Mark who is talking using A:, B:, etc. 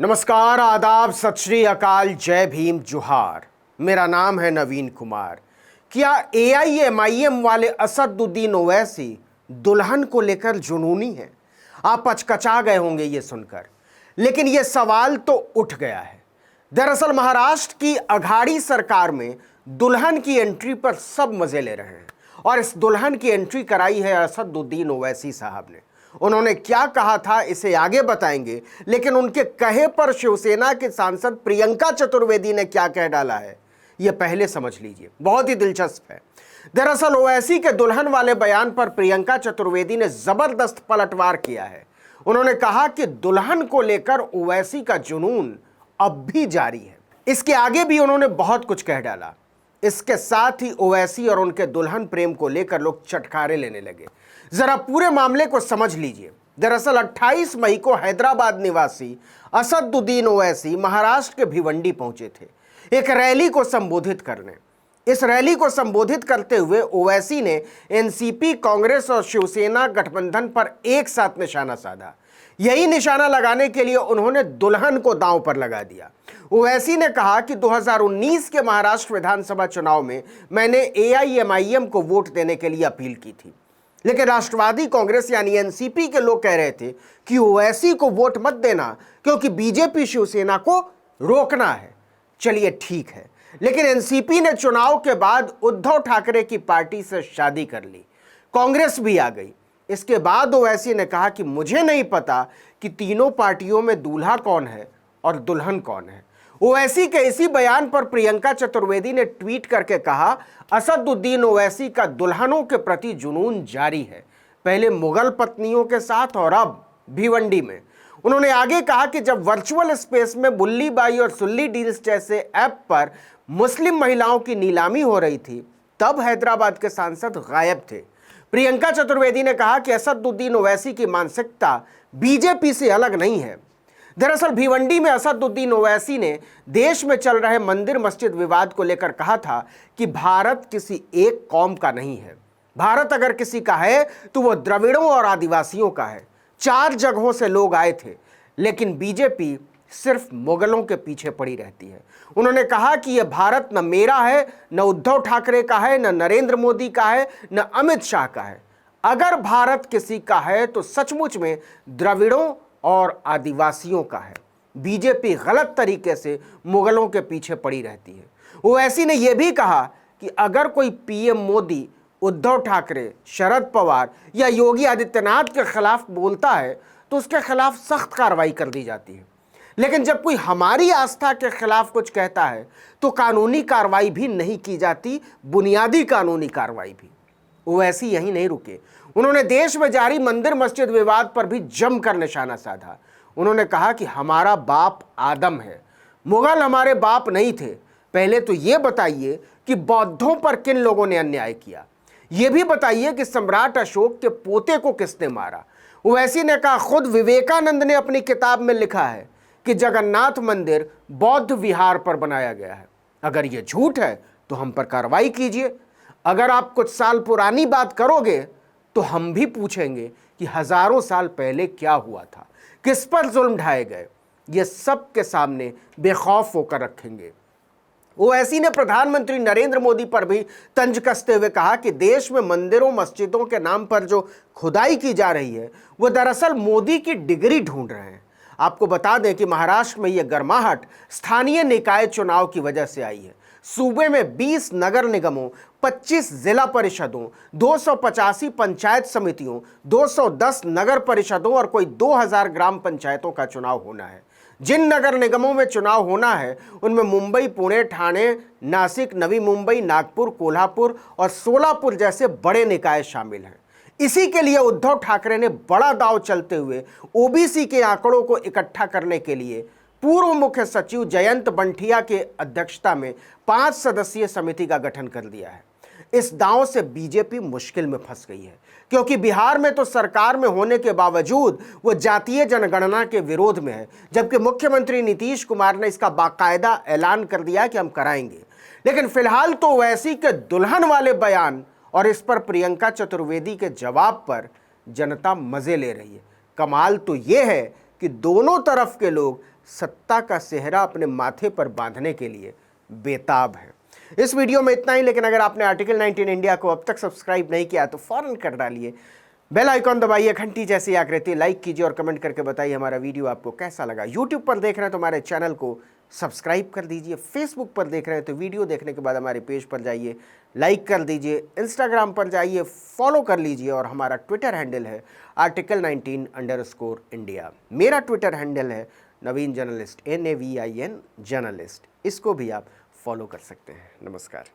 A: नमस्कार, आदाब, सत श्री अकाल, जय भीम, जोहार। मेरा नाम है नवीन कुमार। क्या AIMIM वाले असदुद्दीन ओवैसी दुल्हन को लेकर जुनूनी है? आप अचकचा गए होंगे ये सुनकर, लेकिन ये सवाल तो उठ गया है। दरअसल महाराष्ट्र की अघाड़ी सरकार में दुल्हन की एंट्री पर सब मजे ले रहे हैं और इस दुल्हन की एंट्री कराई है असदुद्दीन ओवैसी साहब ने। उन्होंने क्या कहा था इसे आगे बताएंगे, लेकिन उनके कहे पर शिवसेना के सांसद प्रियंका चतुर्वेदी ने क्या कह डाला है यह पहले समझ लीजिए, बहुत ही दिलचस्प है। दरअसल ओवैसी के दुल्हन वाले बयान पर प्रियंका चतुर्वेदी ने जबरदस्त पलटवार किया है। उन्होंने कहा कि दुल्हन को लेकर ओवैसी का जुनून अब भी जारी है। इसके आगे भी उन्होंने बहुत कुछ कह डाला। इसके साथ ही ओवैसी और उनके दुल्हन प्रेम को लेकर लोग चटखारे लेने लगे। जरा पूरे मामले को समझ लीजिए। दरअसल 28 मई को हैदराबाद निवासी असदुद्दीन ओवैसी महाराष्ट्र के भिवंडी पहुंचे थे एक रैली को संबोधित करने। इस रैली को संबोधित करते हुए ओवैसी ने एनसीपी, कांग्रेस और शिवसेना गठबंधन पर एक साथ निशाना साधा। यही निशाना लगाने के लिए उन्होंने दुल्हन को दांव पर लगा दिया। ओवैसी ने कहा कि 2019 के महाराष्ट्र विधानसभा चुनाव में मैंने AIMIM को वोट देने के लिए अपील की थी, लेकिन राष्ट्रवादी कांग्रेस यानी एनसीपी के लोग कह रहे थे कि ओवैसी को वोट मत देना क्योंकि बीजेपी शिवसेना को रोकना है। चलिए ठीक है, लेकिन एनसीपी ने चुनाव के बाद उद्धव ठाकरे की पार्टी से शादी कर ली, कांग्रेस भी आ गई। इसके बाद ओवैसी ने कहा कि मुझे नहीं पता कि तीनों पार्टियों में दूल्हा कौन है और दुल्हन कौन है। ओवैसी के इसी बयान पर प्रियंका चतुर्वेदी ने ट्वीट करके कहा, असदुद्दीन ओवैसी का दुल्हनों के प्रति जुनून जारी है, पहले मुगल पत्नियों के साथ और अब भिवंडी में। उन्होंने आगे कहा कि जब वर्चुअल स्पेस में बुल्ली बाई और सुल्ली डील्स जैसे ऐप पर मुस्लिम महिलाओं की नीलामी हो रही थी, तब हैदराबाद के सांसद गायब थे। प्रियंका चतुर्वेदी ने कहा कि असदुद्दीन ओवैसी की मानसिकता बीजेपी से अलग नहीं है। दरअसल भिवंडी में असदुद्दीन ओवैसी ने देश में चल रहे मंदिर मस्जिद विवाद को लेकर कहा था कि भारत किसी एक कौम का नहीं है। भारत अगर किसी का है तो वो द्रविड़ों और आदिवासियों का है। 4 जगहों से लोग आए थे, लेकिन बीजेपी सिर्फ मुगलों के पीछे पड़ी रहती है। उन्होंने कहा कि यह भारत न मेरा है, न उद्धव ठाकरे का है, न नरेंद्र मोदी का है, न अमित शाह का है। अगर भारत किसी का है तो सचमुच में द्रविड़ों और आदिवासियों का है। बीजेपी गलत तरीके से मुगलों के पीछे पड़ी रहती है। ओवैसी ने यह भी कहा कि अगर कोई पीएम मोदी, उद्धव ठाकरे, शरद पवार या योगी आदित्यनाथ के खिलाफ बोलता है तो उसके खिलाफ सख्त कार्रवाई कर दी जाती है, लेकिन जब कोई हमारी आस्था के खिलाफ कुछ कहता है तो कानूनी कार्रवाई भी नहीं की जाती, बुनियादी कानूनी कार्रवाई भी। ओवैसी यहीं नहीं रुके। उन्होंने देश में जारी मंदिर मस्जिद विवाद पर भी जमकर निशाना साधा। उन्होंने कहा कि हमारा बाप आदम है, मुगल हमारे बाप नहीं थे। पहले तो ये बताइए कि बौद्धों पर किन लोगों ने अन्याय किया। यह भी बताइए कि सम्राट अशोक के पोते को किसने मारा। ओवैसी ने कहा, खुद विवेकानंद ने अपनी किताब में लिखा है कि जगन्नाथ मंदिर बौद्ध विहार पर बनाया गया है। अगर यह झूठ है तो हम पर कार्रवाई कीजिए। अगर आप कुछ साल पुरानी बात करोगे तो हम भी पूछेंगे कि हजारों साल पहले क्या हुआ था, किस पर जुल्म ढाए गए। ये सब के सामने बेखौफ होकर रखेंगे। ओवैसी ने प्रधानमंत्री नरेंद्र मोदी पर भी तंज कसते हुए कहा कि देश में मंदिरों मस्जिदों के नाम पर जो खुदाई की जा रही है वो दरअसल मोदी की डिग्री ढूंढ रहे हैं। आपको बता दें कि महाराष्ट्र में यह गर्माहट स्थानीय निकाय चुनाव की वजह से आई है। सूबे में 20 नगर निगमों, 25 जिला परिषदों, 285 पंचायत समितियों, 210 नगर परिषदों और कोई 2000 ग्राम पंचायतों का चुनाव होना है। जिन नगर निगमों में चुनाव होना है उनमें मुंबई, पुणे, ठाणे, नासिक, नवी मुंबई, नागपुर, कोल्हापुर और सोलापुर जैसे बड़े निकाय शामिल हैं। इसी के लिए उद्धव ठाकरे ने बड़ा दांव चलते हुए ओबीसी के आंकड़ों को इकट्ठा करने के लिए पूर्व मुख्य सचिव जयंत बंठिया के अध्यक्षता में 5 सदस्यीय समिति का गठन कर दिया है। इस दांव से बीजेपी मुश्किल में फंस गई है, क्योंकि बिहार में तो सरकार में होने के बावजूद वो जातीय जनगणना के विरोध में है, जबकि मुख्यमंत्री नीतीश कुमार ने इसका बाकायदा ऐलान कर दिया कि हम कराएंगे। लेकिन फिलहाल तो ओवैसी के दुल्हन वाले बयान और इस पर प्रियंका चतुर्वेदी के जवाब पर जनता मजे ले रही है। कमाल तो ये है कि दोनों तरफ के लोग सत्ता का सेहरा अपने माथे पर बांधने के लिए बेताब है। इस वीडियो में इतना ही, लेकिन अगर आपने आर्टिकल 19 इंडिया को अब तक सब्सक्राइब नहीं किया तो फौरन कर डालिए, बेल आइकॉन दबाइए, घंटी जैसी आकृति, लाइक कीजिए और कमेंट करके बताइए हमारा वीडियो आपको कैसा लगा। यूट्यूब पर देख रहे हैं तो हमारे चैनल को सब्सक्राइब कर दीजिए, फेसबुक पर देख रहे हैं तो वीडियो देखने के बाद हमारे पेज पर जाइए, लाइक कर दीजिए, इंस्टाग्राम पर जाइए, फॉलो कर लीजिए और हमारा ट्विटर हैंडल है आर्टिकल 19_इंडिया। मेरा ट्विटर हैंडल है नवीन जर्नलिस्ट, NAVIN जर्नलिस्ट। इसको भी आप फॉलो कर सकते हैं। नमस्कार।